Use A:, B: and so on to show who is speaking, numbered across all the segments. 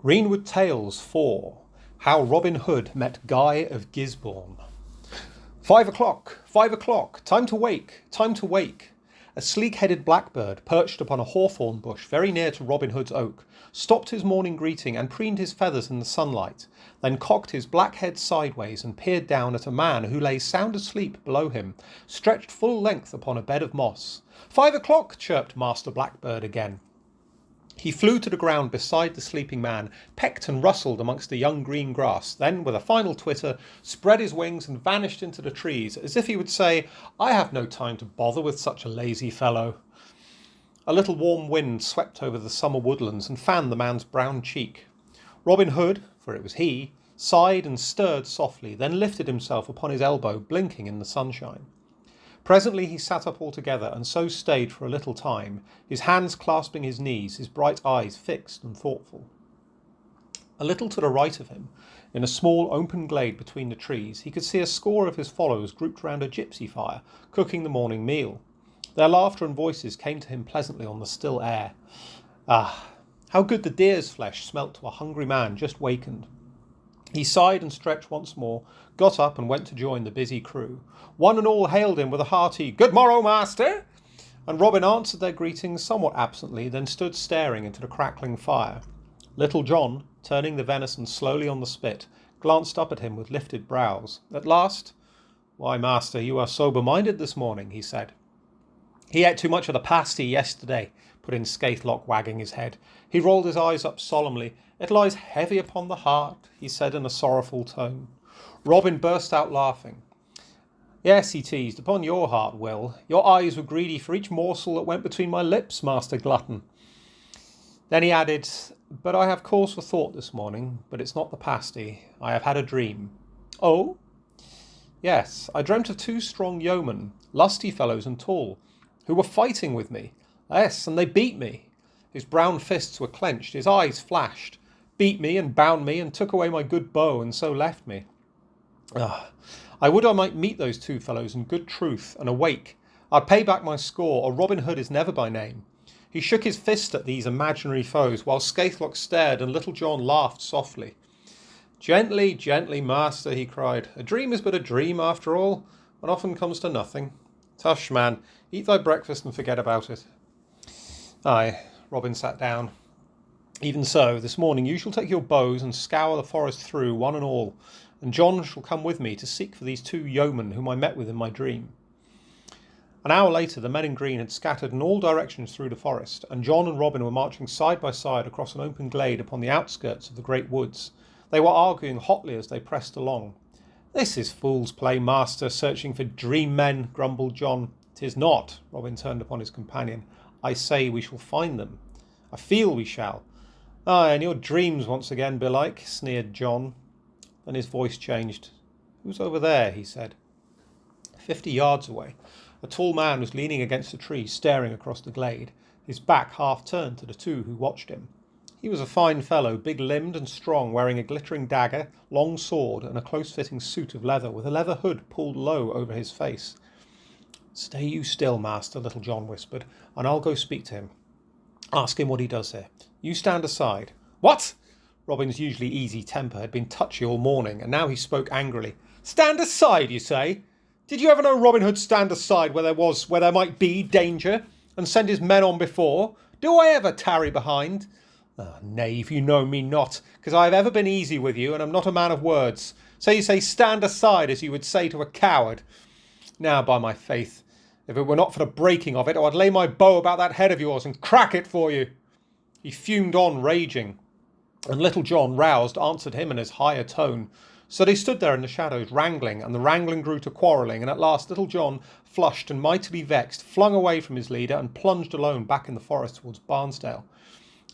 A: Greenwood Tales 4. How Robin Hood Met Guy of Gisborne. 5 o'clock, 5 o'clock, time to wake, time to wake. A sleek-headed blackbird, perched upon a hawthorn bush very near to Robin Hood's oak, stopped his morning greeting and preened his feathers in the sunlight, then cocked his black head sideways and peered down at a man who lay sound asleep below him, stretched full length upon a bed of moss. 5 o'clock, chirped Master Blackbird again. He flew to the ground beside the sleeping man, pecked and rustled amongst the young green grass, then, with a final twitter, spread his wings and vanished into the trees, as if he would say, "I have no time to bother with such a lazy fellow." A little warm wind swept over the summer woodlands and fanned the man's brown cheek. Robin Hood, for it was he, sighed and stirred softly, then lifted himself upon his elbow, blinking in the sunshine. Presently he sat up altogether, and so stayed for a little time, his hands clasping his knees, his bright eyes fixed and thoughtful. A little to the right of him, in a small open glade between the trees, he could see a score of his followers grouped round a gipsy fire, cooking the morning meal. Their laughter and voices came to him pleasantly on the still air. Ah, how good the deer's flesh smelt to a hungry man just wakened! He sighed and stretched once more, got up and went to join the busy crew. One and all hailed him with a hearty "Good morrow, master!" and Robin answered their greetings somewhat absently, then stood staring into the crackling fire. Little John, turning the venison slowly on the spit, glanced up at him with lifted brows. At last, "Why, master, you are sober-minded this morning," he said. "He ate too much of the pasty yesterday," put in Skaithlock, wagging his head. He rolled his eyes up solemnly. "It lies heavy upon the heart," he said in a sorrowful tone. Robin burst out laughing. "Yes," he teased, "upon your heart, Will. Your eyes were greedy for each morsel that went between my lips, Master Glutton." Then he added, "But I have cause for thought this morning, but it's not the pasty. I have had a dream." "Oh?" "Yes, I dreamt of two strong yeomen, lusty fellows and tall, who were fighting with me. Yes, and they beat me." His brown fists were clenched, his eyes flashed. "Beat me and bound me and took away my good bow and so left me. I would I might meet those two fellows in good truth and awake. I'd pay back my score, or Robin Hood is never by name." He shook his fist at these imaginary foes, while Skaithlock stared and Little John laughed softly. "Gently, gently, master," he cried. "A dream is but a dream after all, and often comes to nothing. Tush, man, eat thy breakfast and forget about it." "Aye," Robin sat down. "Even so, this morning you shall take your bows and scour the forest through, one and all, and John shall come with me to seek for these two yeomen whom I met with in my dream." An hour later the men in green had scattered in all directions through the forest, and John and Robin were marching side by side across an open glade upon the outskirts of the great woods. They were arguing hotly as they pressed along. "This is fool's play, master, searching for dream men," grumbled John. "'Tis not," Robin turned upon his companion. "I say we shall find them. I feel we shall." "Aye, and your dreams once again, belike," sneered John. Then his voice changed. "Who's over there?" he said. 50 yards away, a tall man was leaning against a tree, staring across the glade, his back half turned to the two who watched him. He was a fine fellow, big-limbed and strong, wearing a glittering dagger, long sword, and a close-fitting suit of leather, with a leather hood pulled low over his face. "Stay you still, master," Little John whispered, "and I'll go speak to him. Ask him what he does here. You stand aside." "What?" Robin's usually easy temper had been touchy all morning, and now he spoke angrily. "Stand aside, you say? Did you ever know Robin Hood stand aside where there might be danger, and send his men on before? Do I ever tarry behind? Ah, knave, you know me not, because I have ever been easy with you, and am not a man of words. So you say stand aside, as you would say to a coward. Now, by my faith, if it were not for the breaking of it, I would lay my bow about that head of yours and crack it for you." He fumed on, raging, and Little John, roused, answered him in as high a tone. So they stood there in the shadows, wrangling, and the wrangling grew to quarrelling, and at last Little John, flushed and mightily vexed, flung away from his leader and plunged alone back in the forest towards Barnesdale.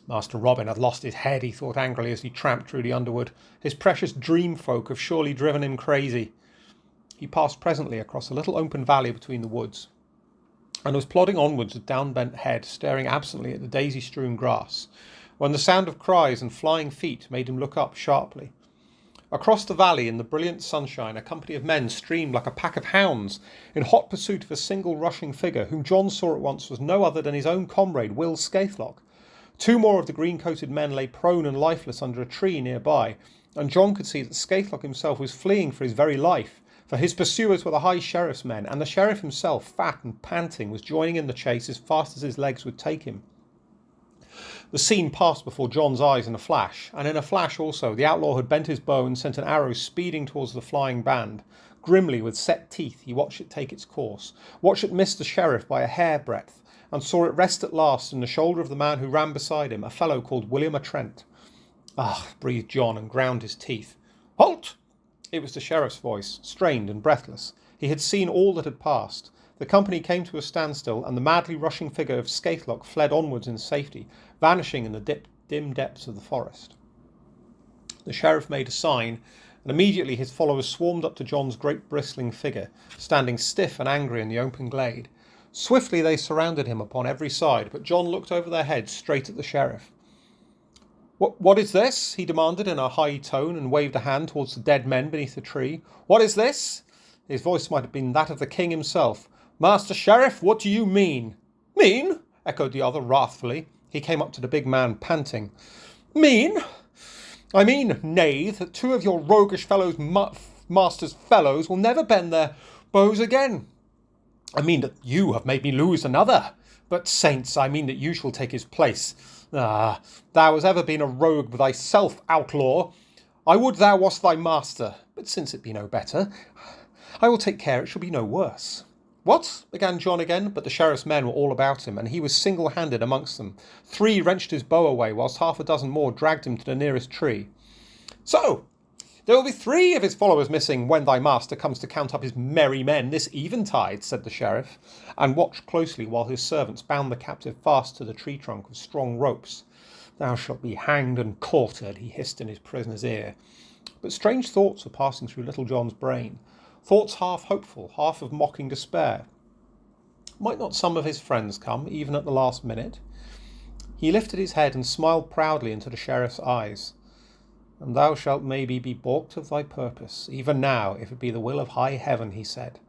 A: Master Robin had lost his head, he thought angrily as he tramped through the underwood. His precious dream folk have surely driven him crazy. He passed presently across a little open valley between the woods, and was plodding onwards with down-bent head, staring absently at the daisy-strewn grass, when the sound of cries and flying feet made him look up sharply. Across the valley in the brilliant sunshine a company of men streamed like a pack of hounds in hot pursuit of a single rushing figure, whom John saw at once was no other than his own comrade, Will Skaithlock. 2 more of the green-coated men lay prone and lifeless under a tree nearby, and John could see that Scathlock himself was fleeing for his very life, for his pursuers were the High Sheriff's men, and the Sheriff himself, fat and panting, was joining in the chase as fast as his legs would take him. The scene passed before John's eyes in a flash, and in a flash also the outlaw had bent his bow and sent an arrow speeding towards the flying band. Grimly, with set teeth, he watched it take its course, watched it miss the Sheriff by a hair-breadth, and saw it rest at last in the shoulder of the man who ran beside him, a fellow called William a Trent. "Ah," breathed John, and ground his teeth. "Halt!" It was the Sheriff's voice, strained and breathless. He had seen all that had passed. The company came to a standstill, and the madly rushing figure of Scathlock fled onwards in safety, vanishing in the dim depths of the forest. The Sheriff made a sign, and immediately his followers swarmed up to John's great bristling figure, standing stiff and angry in the open glade. Swiftly they surrounded him upon every side, but John looked over their heads straight at the Sheriff. What is this?" he demanded in a high tone, and waved a hand towards the dead men beneath the tree. "What is this?" His voice might have been that of the king himself. "Master Sheriff, what do you mean?" "Mean?" echoed the other wrathfully. He came up to the big man, panting. "Mean? I mean, knave, that 2 of your roguish master's fellows will never bend their bows again. I mean that you have made me lose another. But, saints, I mean that you shall take his place. Ah, thou hast ever been a rogue thyself, outlaw. I would thou wast thy master, but since it be no better, I will take care it shall be no worse." "What?" began John again, but the Sheriff's men were all about him, and he was single-handed amongst them. 3 wrenched his bow away, whilst half a dozen more dragged him to the nearest tree. "So, there will be 3 of his followers missing when thy master comes to count up his merry men this eventide," said the Sheriff, and watched closely while his servants bound the captive fast to the tree trunk with strong ropes. "Thou shalt be hanged and quartered," he hissed in his prisoner's ear. But strange thoughts were passing through Little John's brain, thoughts half hopeful, half of mocking despair. Might not some of his friends come, even at the last minute? He lifted his head and smiled proudly into the Sheriff's eyes. "And thou shalt maybe be balked of thy purpose, even now, if it be the will of high heaven," he said,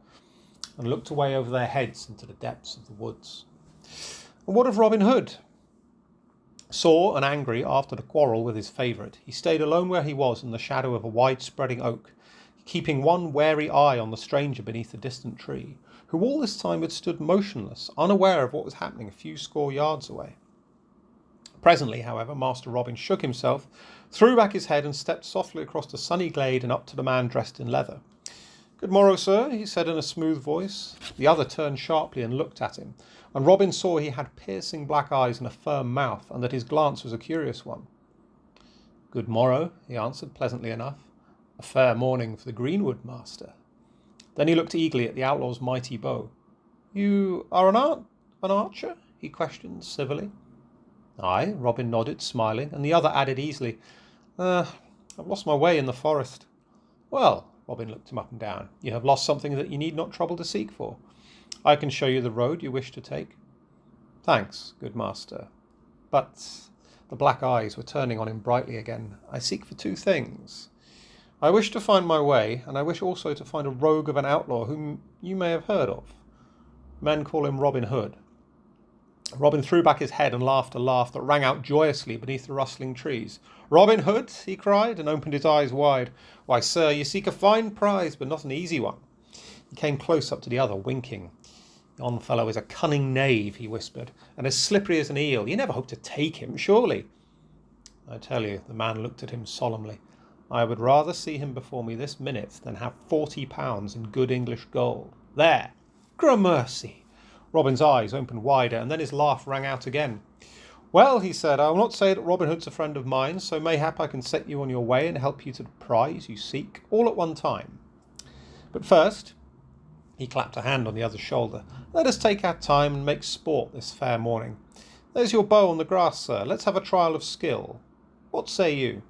A: and looked away over their heads into the depths of the woods. And what of Robin Hood? Sore and angry after the quarrel with his favourite, he stayed alone where he was in the shadow of a wide-spreading oak, keeping one wary eye on the stranger beneath a distant tree, who all this time had stood motionless, unaware of what was happening a few score yards away. Presently, however, Master Robin shook himself, threw back his head, and stepped softly across the sunny glade and up to the man dressed in leather. "Good morrow, sir," he said in a smooth voice. The other turned sharply and looked at him, and Robin saw he had piercing black eyes and a firm mouth, and that his glance was a curious one. "Good morrow," he answered pleasantly enough. "A fair morning for the Greenwood, master." Then he looked eagerly at the outlaw's mighty bow. "You are an archer?" he questioned civilly. "Aye," Robin nodded, smiling, and the other added easily, "I've lost my way in the forest." "Well," Robin looked him up and down, "you have lost something that you need not trouble to seek for. I can show you the road you wish to take." "Thanks, good master. But," the black eyes were turning on him brightly again, "I seek for 2 things. I wish to find my way, and I wish also to find a rogue of an outlaw whom you may have heard of. Men call him Robin Hood." Robin threw back his head and laughed a laugh that rang out joyously beneath the rustling trees. "Robin Hood?" he cried, and opened his eyes wide. "Why, sir, you seek a fine prize, but not an easy one." He came close up to the other, winking. "Yon fellow is a cunning knave," he whispered, "and as slippery as an eel. You never hope to take him, surely?" "I tell you," the man looked at him solemnly, "I would rather see him before me this minute than have £40 in good English gold. There! Gramercy!" Robin's eyes opened wider, and then his laugh rang out again. "Well," he said, "I will not say that Robin Hood's a friend of mine, so mayhap I can set you on your way and help you to the prize you seek, all at one time. But first," he clapped a hand on the other's shoulder, "let us take our time and make sport this fair morning. There's your bow on the grass, sir. Let's have a trial of skill. What say you?"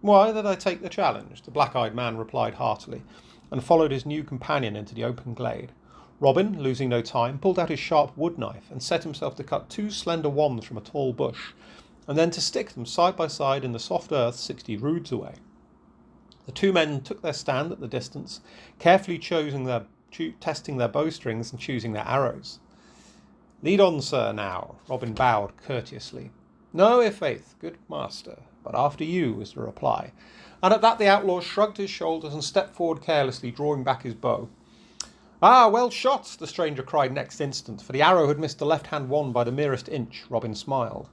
A: "Why, that I take the challenge," the black-eyed man replied heartily, and followed his new companion into the open glade. Robin, losing no time, pulled out his sharp wood-knife and set himself to cut 2 slender wands from a tall bush, and then to stick them side by side in the soft earth 60 roods away. The 2 men took their stand at the distance, carefully testing their bowstrings and choosing their arrows. "Lead on, sir, now." Robin bowed courteously. No, i' faith, good master, but after you, was the reply. And at that the outlaw shrugged his shoulders and stepped forward carelessly, drawing back his bow. Ah, well shot, the stranger cried next instant, for the arrow had missed the left-hand wand by the merest inch. Robin smiled.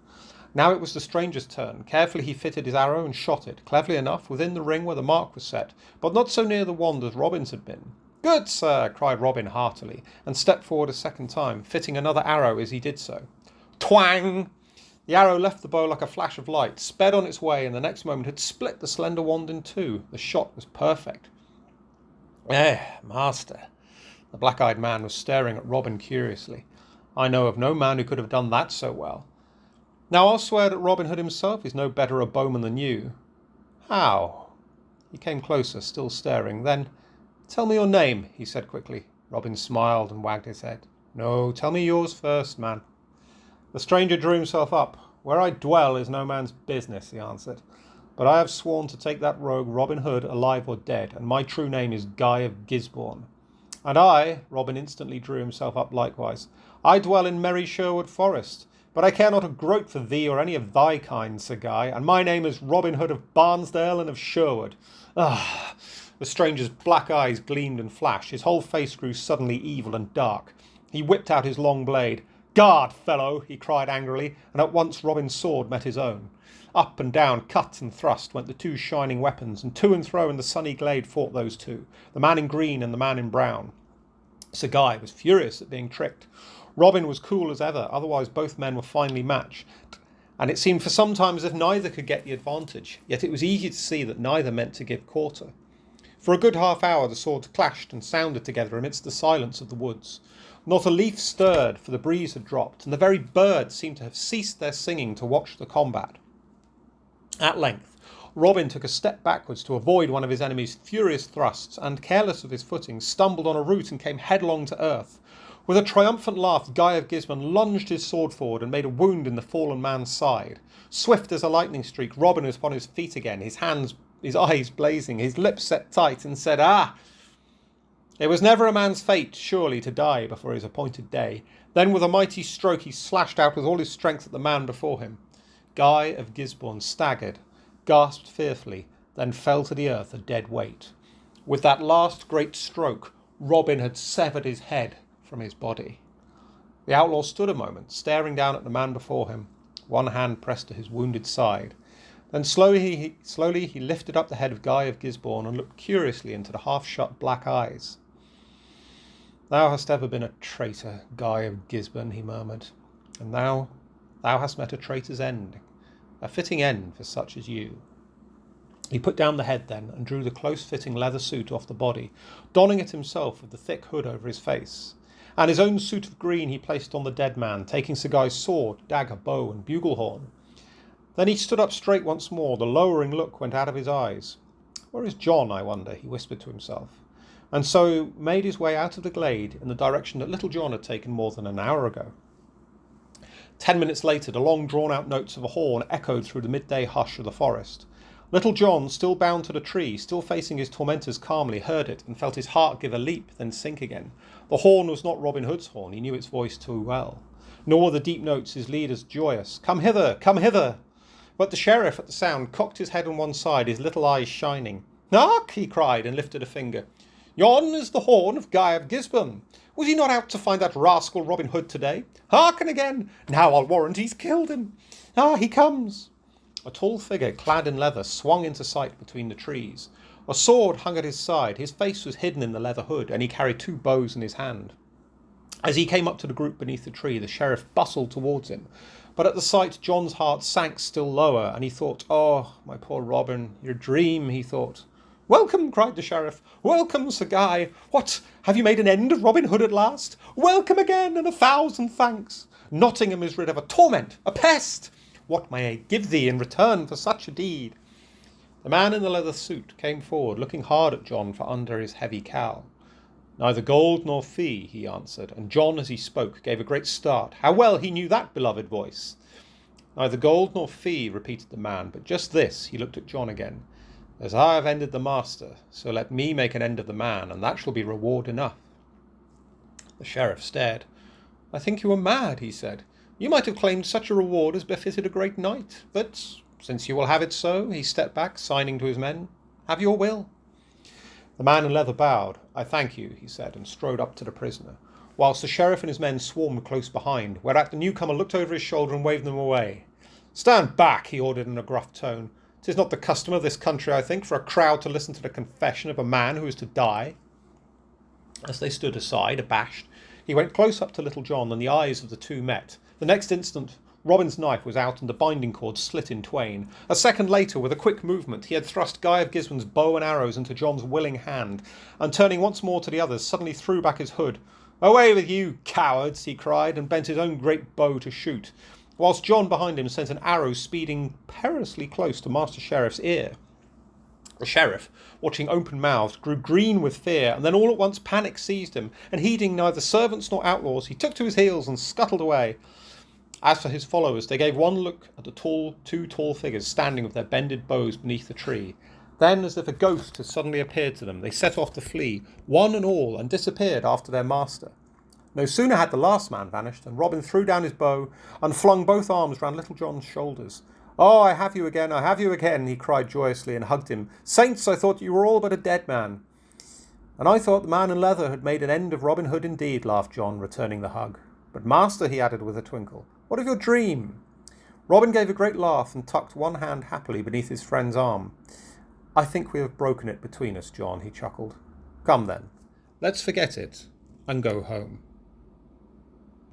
A: Now it was the stranger's turn. Carefully he fitted his arrow and shot it, cleverly enough, within the ring where the mark was set, but not so near the wand as Robin's had been. Good, sir, cried Robin heartily, and stepped forward a second time, fitting another arrow as he did so. Twang! The arrow left the bow like a flash of light, sped on its way, and the next moment had split the slender wand in two. The shot was perfect. Master. The black-eyed man was staring at Robin curiously. I know of no man who could have done that so well. Now I'll swear that Robin Hood himself is no better a bowman than you. How? He came closer, still staring. Then, tell me your name, he said quickly. Robin smiled and wagged his head. No, tell me yours first, man. The stranger drew himself up. Where I dwell is no man's business, he answered. But I have sworn to take that rogue Robin Hood, alive or dead, and my true name is Guy of Gisborne. And I, Robin instantly drew himself up likewise, I dwell in merry Sherwood Forest, but I care not a groat for thee or any of thy kind, Sir Guy, and my name is Robin Hood of Barnesdale and of Sherwood. Ah! The stranger's black eyes gleamed and flashed. His whole face grew suddenly evil and dark. He whipped out his long blade. Guard, fellow, he cried angrily, and at once Robin's sword met his own. Up and down, cut and thrust, went the two shining weapons, and to and fro in the sunny glade fought those two, the man in green and the man in brown. Sir Guy was furious at being tricked. Robin was cool as ever, otherwise both men were finely matched, and it seemed for some time as if neither could get the advantage, yet it was easy to see that neither meant to give quarter. For a good half hour the swords clashed and sounded together amidst the silence of the woods. Not a leaf stirred, for the breeze had dropped, and the very birds seemed to have ceased their singing to watch the combat. At length, Robin took a step backwards to avoid one of his enemy's furious thrusts, and, careless of his footing, stumbled on a root and came headlong to earth. With a triumphant laugh, Guy of Gisborne lunged his sword forward and made a wound in the fallen man's side. Swift as a lightning streak, Robin was upon his feet again, his eyes blazing, his lips set tight, and said, Ah! It was never a man's fate, surely, to die before his appointed day. Then with a mighty stroke he slashed out with all his strength at the man before him. Guy of Gisborne staggered, gasped fearfully, then fell to the earth a dead weight. With that last great stroke, Robin had severed his head from his body. The outlaw stood a moment, staring down at the man before him, one hand pressed to his wounded side. Then slowly he lifted up the head of Guy of Gisborne and looked curiously into the half-shut black eyes. Thou hast ever been a traitor, Guy of Gisborne, he murmured, and thou hast met a traitor's end, a fitting end for such as you. He put down the head then and drew the close-fitting leather suit off the body, donning it himself with the thick hood over his face. And his own suit of green he placed on the dead man, taking Sir Guy's sword, dagger, bow, and bugle-horn. Then he stood up straight once more. The lowering look went out of his eyes. Where is John, I wonder, he whispered to himself, and so made his way out of the glade in the direction that little John had taken more than an hour ago. 10 minutes later, the long drawn-out notes of a horn echoed through the midday hush of the forest. Little John, still bound to the tree, still facing his tormentors calmly, heard it and felt his heart give a leap, then sink again. The horn was not Robin Hood's horn, he knew its voice too well. Nor were the deep notes his leader's joyous, Come hither, come hither! But the sheriff, at the sound, cocked his head on one side, his little eyes shining. Hark! He cried, and lifted a finger. Yon is the horn of Guy of Gisborne. Was he not out to find that rascal Robin Hood today? Hearken again! Now I'll warrant he's killed him. Ah, he comes! A tall figure, clad in leather, swung into sight between the trees. A sword hung at his side, his face was hidden in the leather hood, and he carried 2 bows in his hand. As he came up to the group beneath the tree, the sheriff bustled towards him. But at the sight, John's heart sank still lower, and he thought, Oh, my poor Robin, your dream, he thought. Welcome, cried the sheriff. Welcome, Sir Guy. What, have you made an end of Robin Hood at last? Welcome again, and 1,000 thanks. Nottingham is rid of a torment, a pest. What may I give thee in return for such a deed? The man in the leather suit came forward, looking hard at John from under his heavy cowl. Neither gold nor fee, he answered, and John, as he spoke, gave a great start. How well he knew that beloved voice! Neither gold nor fee, repeated the man, but just this, he looked at John again. As I have ended the master, so let me make an end of the man, and that shall be reward enough. The sheriff stared. I think you are mad, he said. You might have claimed such a reward as befitted a great knight, but since you will have it so, he stepped back, signing to his men, have your will. The man in leather bowed. I thank you, he said, and strode up to the prisoner, whilst the sheriff and his men swarmed close behind, whereat the newcomer looked over his shoulder and waved them away. Stand back, he ordered in a gruff tone. 'Tis not the custom of this country, I think, for a crowd to listen to the confession of a man who is to die. As they stood aside, abashed, he went close up to Little John, and the eyes of the two met. The next instant, Robin's knife was out and the binding cord slit in twain. A second later, with a quick movement, he had thrust Guy of Gisborne's bow and arrows into John's willing hand, and turning once more to the others, suddenly threw back his hood. Away with you, cowards, he cried, and bent his own great bow to shoot, whilst John behind him sent an arrow speeding perilously close to Master Sheriff's ear. The sheriff, watching open-mouthed, grew green with fear, and then all at once panic seized him, and heeding neither servants nor outlaws, he took to his heels and scuttled away. As for his followers, they gave one look at the two tall figures standing with their bended bows beneath the tree. Then, as if a ghost had suddenly appeared to them, they set off to flee, one and all, and disappeared after their master. No sooner had the last man vanished than Robin threw down his bow and flung both arms round Little John's shoulders. Oh, I have you again, he cried joyously and hugged him. Saints, I thought you were all but a dead man. And I thought the man in leather had made an end of Robin Hood indeed, laughed John, returning the hug. But master, he added with a twinkle, what of your dream? Robin gave a great laugh and tucked one hand happily beneath his friend's arm. I think we have broken it between us, John, he chuckled. Come then, let's forget it and go home.